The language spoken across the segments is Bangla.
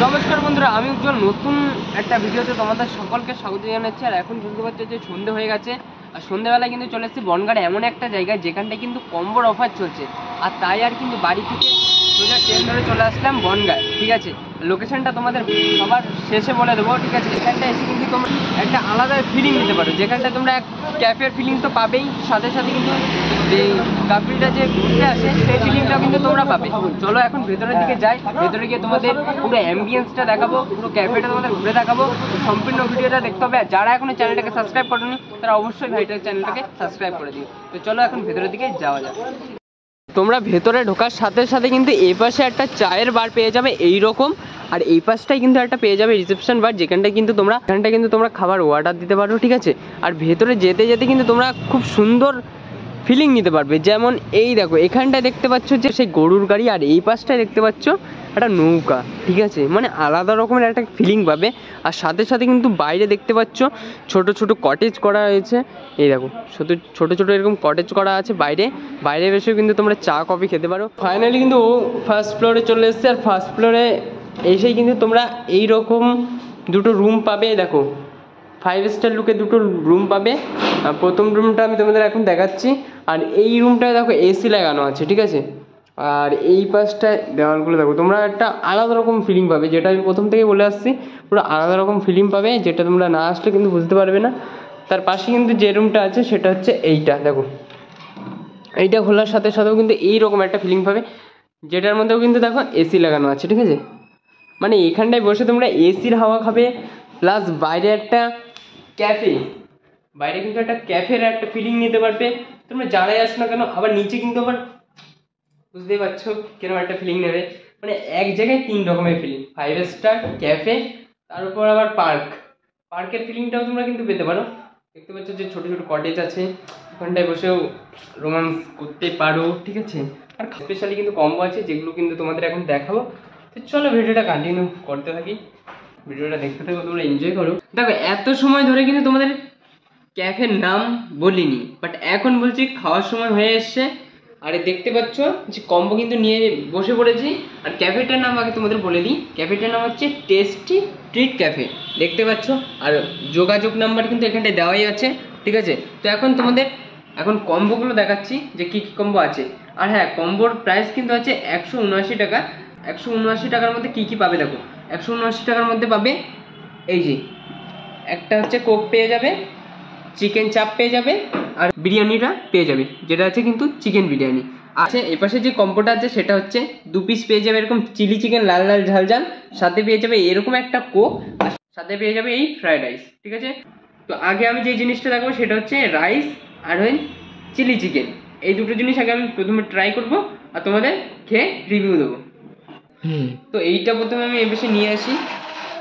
নমস্কার বন্ধুরা, আমি উজ্জ্বল নতুন একটা ভিডিওতে তোমাদের সকলকে স্বাগত জানাচ্ছি। আর এখন বুঝতে পারছো যে সন্ধে হয়ে গেছে, আর সন্ধ্যেবেলায় কিন্তু চলে এসেছি বনগাঁর এমন একটা জায়গায় যেখানটায় কিন্তু কম্বোর অফার চলছে। আর তাই আর কিন্তু বাড়ি থেকে সোজা ট্রেন ধরে চলে আসলাম বনগাঁয়। ঠিক আছে, লোকেশনটা তোমাদের সবার শেষে বলে দেবো। ঠিক আছে, এখানটা এসে কিন্তু তোমরা একটা আলাদা ফিলিং নিতে পারো, যেখানটা তোমরা এক ক্যাফের ফিলিং তো পাবেই, সাথে সাথে কিন্তু যে কাপড়টা যে ঘুরতে আসে সেই ফিলিংটাও কিন্তু তোমরা পাবে। চলো এখন ভেতরের দিকে যাই, ভেতরে গিয়ে তোমাদের পুরো অ্যাম্বিয়েন্সটা দেখাবো, পুরো ক্যাফেটা তোমাদের ঘুরে দেখাবো। সম্পূর্ণ ভিডিওটা দেখতে হবে। আর যারা এখনো চ্যানেলটাকে সাবস্ক্রাইব করেনি তারা অবশ্যই ভাইটার চ্যানেলটাকে সাবস্ক্রাইব করে দিও। তো চলো এখন ভেতরের দিকে যাওয়া যাক। তোমরা ভেতরে ঢোকার সাথে সাথে কিন্তু এই পাশে একটা চায়ের বার পেয়ে যাবে এই রকম, আর এই পাশটাই কিন্তু একটা পেয়ে যাবে রিসেপশন বার, যেখানটা কিন্তু তোমরা খাবার অর্ডার দিতে পারো। ঠিক আছে, আর ভেতরে যেতে যেতে কিন্তু তোমরা খুব সুন্দর ফিলিং নিতে পারবে। যেমন এই দেখো, এখানটায় দেখতে পাচ্ছ যে সেই গরুর গাড়ি, আর এই পাশটায় দেখতে পাচ্ছ একটা নৌকা। ঠিক আছে, মানে আলাদা রকমের একটা ফিলিং পাবে। আর সাথে সাথে কিন্তু বাইরে দেখতে পাচ্ছ ছোট ছোট কটেজ করা হয়েছে। এই দেখো ছোট ছোট এরকম কটেজ করা আছে বাইরে বসেও কিন্তু তোমরা চা কফি খেতে পারো। ফাইনালি কিন্তু ও ফার্স্ট ফ্লোরে চলে এসেছে, আর ফার্স্ট ফ্লোরে এসেই কিন্তু তোমরা এই রকম দুটো রুম পাবে। দেখো 5 স্টার লুকে দুটো রুম পাবে। প্রথম রুমটা আমি তোমাদের এখন দেখাচ্ছি। আর এই রুমটায় দেখো এসি লাগানো আছে। ঠিক আছে, আর এই পাশটায় দেওয়ালগুলো দেখো, তোমরা একটা আলাদা রকম ফিলিং পাবে, যেটা আমি প্রথম থেকে বলে আসছি। পুরো আলাদা রকম ফিলিং পাবে, যেটা তোমরা না আসলে কিন্তু বুঝতে পারবে না। তার পাশে কিন্তু যে রুমটা আছে সেটা হচ্ছে এইটা। দেখো এইটা খোলার সাথে সাথেও কিন্তু এইরকম একটা ফিলিং পাবে, যেটার মধ্যেও কিন্তু দেখো এসি লাগানো আছে। ঠিক আছে, মানে এখানটায় বসে তোমরা এসির হাওয়া খাবে, প্লাস বাইরে কিন্তু একটা ক্যাফের একটা ফিলিং নিতে পারবে তোমরা যারাই আসো না কেন। আবার নিচে কিন্তু আবার বুঝতেই পারছো কিরকম একটা ফিলিং নেবে, মানে এক জায়গায় 3 রকমের ফিলিং, 5 স্টার, ক্যাফে, তার উপর আবার পার্কের ফিলিংটাও তোমরা কিন্তু পেতে পারো। দেখতে পাচ্ছ যে ছোট ছোট কটেজ আছে, ওখানটায় বসেও রোমান্স করতে পারো। ঠিক আছে, আর স্পেশালি কিন্তু কম্বো আছে, যেগুলো কিন্তু তোমাদের এখন দেখাবো। তো চলো ভিডিওটা কন্টিনিউ করতে থাকি, ভিডিওটা দেখতে থাকো, তোমরা এনজয় করো। দেখো এত সময় ধরে কিন্তু তোমাদের ক্যাফের নাম বলিনি, বাট এখন বলছি, খাওয়ার সময় হয়ে এসছে। আর দেখতে পাচ্ছ যে কম্বো কিন্তু নিয়ে বসে পড়েছি। আর ক্যাফেটার নাম আগে তোমাদের বলে দিই, ক্যাফেটার নাম হচ্ছে টেস্টি ট্রিট ক্যাফে, দেখতে পাচ্ছ। আর যোগাযোগ নাম্বার কিন্তু এখানটায় দেওয়াই আছে। ঠিক আছে, তো তোমাদের এখন কম্বোগুলো দেখাচ্ছি যে কী কী কম্বো আছে। আর হ্যাঁ, কম্বোর প্রাইস কিন্তু আছে 179 টাকা। 179 টাকার মধ্যে কী কী পাবে দেখো, 179 টাকার মধ্যে পাবে এই যে একটা হচ্ছে কোক পেয়ে যাবে, চিকেন চাপ পেয়ে যাবে, আর বিরিয়ানিটা পেয়ে যাবে, যেটা আছে কিন্তু চিকেন বিরিয়ানি আছে। এপাশে যে কম্বোটা আছে সেটা হচ্ছে 2 পিস পেয়ে যাবে এরকম চিলি চিকেন লাল লাল ঝাল ঝাল, সাথে পেয়ে যাবে এরকম একটা কোক, আর সাথে পেয়ে যাবে এই ফ্রাইড রাইস। ঠিক আছে, তো আগে আমি যে জিনিসটা দেখাবো সেটা হচ্ছে রাইস আর ওই চিলি চিকেন। এই দুটো জিনিস আগে আমি প্রথমে ট্রাই করব আর তোমাদের খেয়ে রিভিউ দেবো। তো এইটা প্রথমে আমি এপাশে নিয়ে আসি,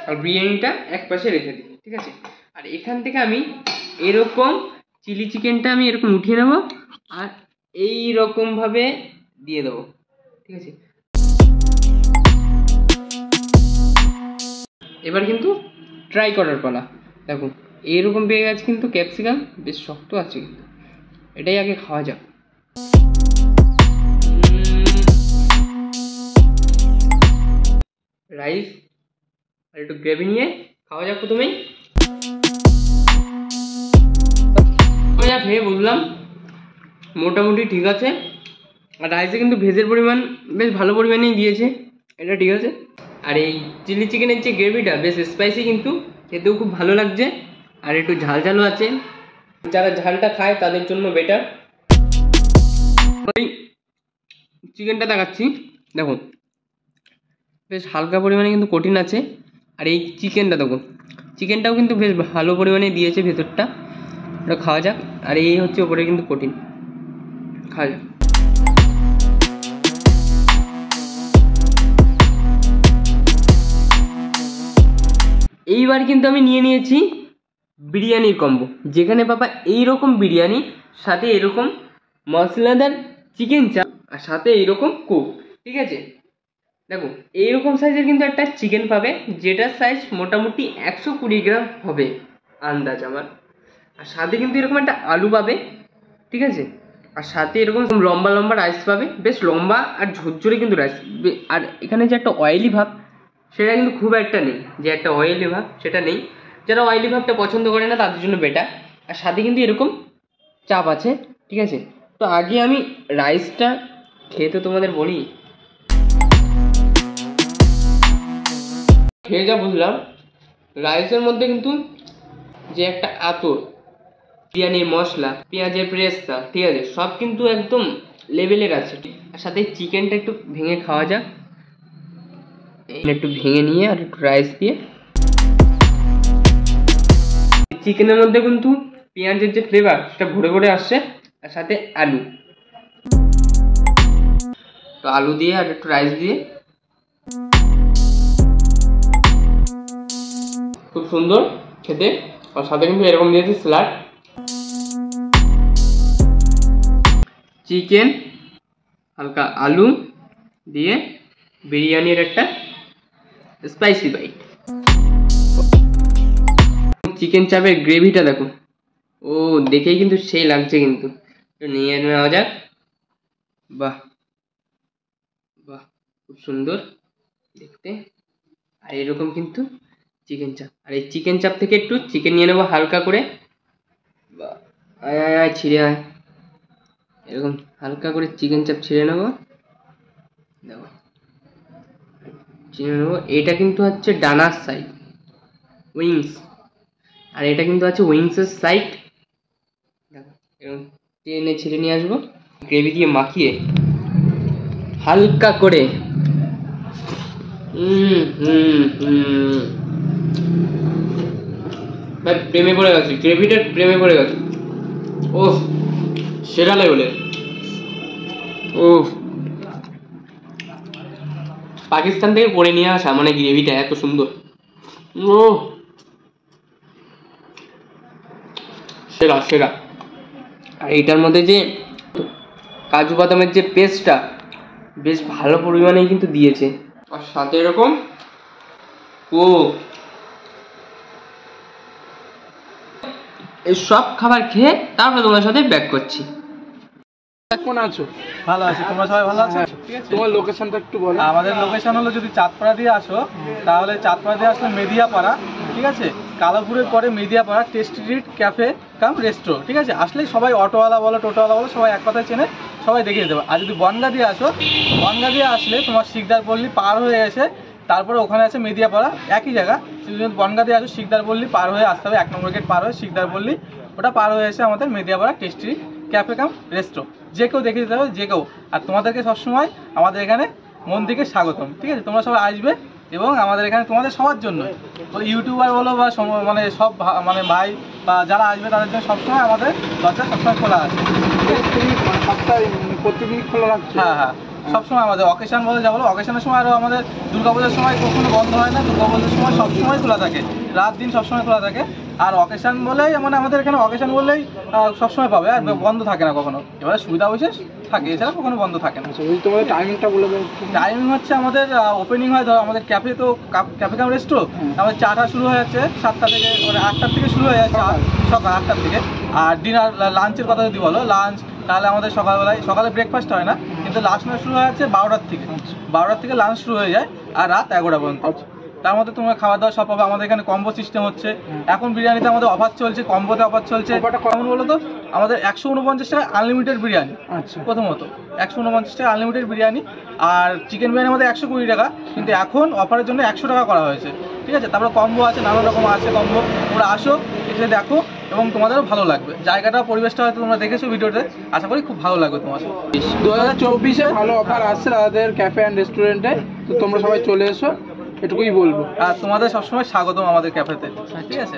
আর বিরিয়ানিটা এক পাশে রেখে দিই। ঠিক আছে, আর এখান থেকে আমি এরকম চিলি চিকেনটা আমি এরকম উঠিয়ে নেবো, আর এই রকম ভাবে দিয়ে দেবো। ঠিক আছে, এবার কিন্তু ট্রাই করার পালা। দেখো এইরকম পেয়ে গেছে কিন্তু ক্যাপসিকাম, বেশ শক্ত আছে, কিন্তু এটাই আগে খাওয়া যাক। রাইস আর একটু গ্রেভি নিয়ে খাওয়া যাক প্রথমেই। যা খেয়ে বুঝলাম মোটামুটি ঠিক আছে, আর রাইসে কিন্তু ভেজের পরিমাণ বেশ ভালো পরিমাণেই দিয়েছে, এটা ঠিক আছে। আর এই চিলি চিকেনের যে গ্রেভিটা বেশ স্পাইসি, কিন্তু খেতেও খুব ভালো লাগছে, আর একটু ঝাল ঝালও আছে, যারা ঝালটা খায় তাদের জন্য বেটার। ওই চিকেনটা দেখাচ্ছি, দেখুন বেশ হালকা পরিমাণে কিন্তু কঠিন আছে। আর এই চিকেনটা দেখো, চিকেনটাও কিন্তু বেশ ভালো পরিমাণে দিয়েছে ভেতরটা, ওটা খাওয়া যাক। আর এই হচ্ছে ওপরে কিন্তু কঠিন, খাওয়া যাক। এইবার কিন্তু আমি নিয়ে নিয়েছি বিরিয়ানির কম্বো, যেখানে পাবা এইরকম বিরিয়ানি, সাথে এরকম মশলাদার চিকেন চাপ, আর সাথে এইরকম কোক। ঠিক আছে, দেখো এইরকম সাইজের কিন্তু একটা চিকেন পাবে, যেটার সাইজ মোটামুটি 120 গ্রাম হবে আন্দাজ আমার। আর সাথে কিন্তু এরকম একটা আলু পাবে। ঠিক আছে, আর সাথে এরকম লম্বা লম্বা রাইস পাবে, বেশ লম্বা আর ঝরঝরে কিন্তু রাইস। আর এখানে যে একটা অয়েলি ভাব সেটা কিন্তু খুব একটা নেই, যে একটা অয়েলি ভাব সেটা নেই। যারা অয়েলি ভাবটা পছন্দ করে না তাদের জন্য বেটার। আর সাথে কিন্তু এরকম চাপ আছে, ঠিক আছে। তো আগে আমি রাইসটা খেয়ে তো তোমাদের বলি, খেয়ে যা বুঝলাম রাইসের মধ্যে কিন্তু যে একটা আতর, বিরিয়ানির মশলা, পেঁয়াজের পেস্তা, ঠিক আছে, সব কিন্তু একদম লেভেলের আছে। আর সাথে চিকেনটা একটু ভেঙে খাওয়া যাক, একটু ভেঙে নিয়ে আর একটু রাইস দিয়ে। চিকেনের মধ্যে কিন্তু পেঁয়াজের যে ফ্লেভার সেটা ভরে ভরে আসছে, আর সাথে আলু, তো আলু দিয়ে আর একটু রাইস দিয়ে খুব সুন্দর খেতে। আর সাথে কিন্তু এরকম দিয়েছে স্যালাড, চিকেন, হালকা আলু দিয়ে বিরিয়ানির একটা স্পাইসি বাইট। চিকেন চাপের গ্রেভিটা দেখো, ও দেখেই কিন্তু সেই লাগছে, কিন্তু নিয়ে নেওয়া যাক। বাহ বাহ, খুব সুন্দর দেখতে। আর এরকম কিন্তু চিকেন চাপ, আর এই চিকেন চাপ থেকে একটু চিকেন নিয়ে নেবো হালকা করে। বাহ, আয় আয় আয়, ছিঁড়ে আয়, এরকম হালকা করে চিকেন চাপ ছিঁড়ে নেবো। দেখো ছিঁড়ে নেবো। এটা কিন্তু হচ্ছে ডানার সাইড, উইংস, আর এটা কিন্তু আছে উইংসের সাইড। দেখো এরকম টেনে ছিঁড়ে নিয়ে আসবো, গ্রেভি দিয়ে মাখিয়ে হালকা করে। ভাই প্রেমে পড়ে গেছি, গ্রেভিটার প্রেমে পড়ে গেছি। ও সেরা লেভেলে। ও পাকিস্তান থেকে পরে নিয়ে আসা, মানে গ্রেভিটা এত সুন্দর। ও সেরা সেরা। আর এইটার মধ্যে যে কাজু বাদামের যে পেস্টটা বেশ ভালো পরিমাণেই কিন্তু দিয়েছে, আর সাথে এরকম ও এই সব খাবার খেয়ে তারপরে তোমার সাথে ব্যাক করছি। কেমন আছো? ভালো আছি, তোমরা সবাই ভালো আছো? ঠিক আছে, তোমার লোকেশনটা একটু বলো। আমাদের লোকেশন হলো, যদি চাঁদপাড়া দিয়ে আসো তাহলে চাঁদপাড়া দিয়ে আসলে মেদিয়াপাড়া, ঠিক আছে, কালাপুরের পরে মেদিয়াপাড়া টেস্টি ট্রিট ক্যাফে কাম রেস্টো, ঠিক আছে। আসলেই সবাই অটোওয়ালা বলো টোটোওয়ালা বলো সবাই এক কথায় চেনে, সবাই দেখিয়ে দেবে। আর যদি বনগা দিয়ে আসো, বনগা দিয়ে আসলে তোমার শিকদার পল্লী পার হয়ে এসে তারপরে ওখানে আছে মেদিয়াপাড়া, একই জায়গা। যদি বনগা দিয়ে আসো শিকদার পল্লী পার হয়ে আসতে হবে, 1 নম্বর গেট পার হয়ে শিকদার পল্লী, ওটা পার হয়ে এসে আমাদের মেদিয়াপাড়া টেস্টি ক্যাফে কাম রেস্টো, যে কেউ দেখে দিতে হবে, যে কেউ। আর তোমাদেরকে সবসময় আমাদের এখানে মন থেকে স্বাগতম, ঠিক আছে। তোমরা সবাই আসবে এবং আমাদের এখানে তোমাদের সবার জন্য, ইউটিউবার বলো বা মানে সব মানে ভাই বা যারা আসবে তাদের জন্য সবসময় আমাদের দরজা সবসময় খোলা আছে। তুমি সপ্তাহে প্রতিদিন খোলা রাখছো? হ্যাঁ হ্যাঁ, সবসময় আমাদের অকেশন বলে যা বলো, অকেশনের সময় আরও আমাদের দুর্গাপূজার সময় কখনো বন্ধ হয় না, দুর্গাপূজার সময় সবসময় খোলা থাকে, রাত দিন সবসময় খোলা থাকে। আর অকেশন বলেই মানে আমাদের এখানে অকেশন বললেই সবসময় পাবে, আর বন্ধ থাকে না কখনো। এবারে সুবিধা বিশেষ থাকে, এছাড়া কখনো বন্ধ থাকে না। আচ্ছা, তোমাদের টাইমিংটা বলে দাও। টাইমিং হচ্ছে আমাদের ওপেনিং হয়, ধরো আমাদের ক্যাফে তো ক্যাফে কাম রেস্টো, আমাদের চাটা শুরু হয়ে যাচ্ছে 7টা থেকে, মানে 8টার থেকে শুরু হয়ে যাচ্ছে, সকাল 8টার থেকে। আর ডিনার লাঞ্চের কথা যদি বলো, লাঞ্চ তাহলে আমাদের সকালে ব্রেকফাস্ট হয় না, কিন্তু লাঞ্চ শুরু হয়ে যাচ্ছে 12টার থেকে, 12টার থেকে লাঞ্চ শুরু হয়ে যায় আর রাত 11টা পর্যন্ত। তার মধ্যে তোমরা খাওয়া দাওয়া সব পাবে। আমাদের এখানে কম্বো সিস্টেম হচ্ছে, এখন বিরিয়ানিতে আমাদের অফার চলছে, কম্বোতে অফার চলছে। কেমন বলো তো, আমাদের 149 টাকা আনলিমিটেড বিরিয়ানি। আচ্ছা, প্রথমত 149 টাকা আনলিমিটেড বিরিয়ানি, আর চিকেন বিরিয়ানি আমাদের 120 টাকা, কিন্তু এখন অফারের জন্য 100 টাকা করা হয়েছে, ঠিক আছে। তারপরে কম্বো আছে, নানা রকম আছে কম্বো, তোমরা আসো, এসে দেখো এবং তোমাদেরও ভালো লাগবে। জায়গাটা পরিবেশটা হয়তো তোমরা দেখেছো ভিডিওতে, আশা করি খুব ভালো লাগবে তোমাদের। 2024-এ ভালো অফার আসছে আমাদের ক্যাফে অ্যান্ড রেস্টুরেন্টে, তো তোমরা সবাই চলে এসো, এটুকুই বলবো। আর তোমাদের সবসময় স্বাগতম আমাদের ক্যাফেতে, ঠিক আছে।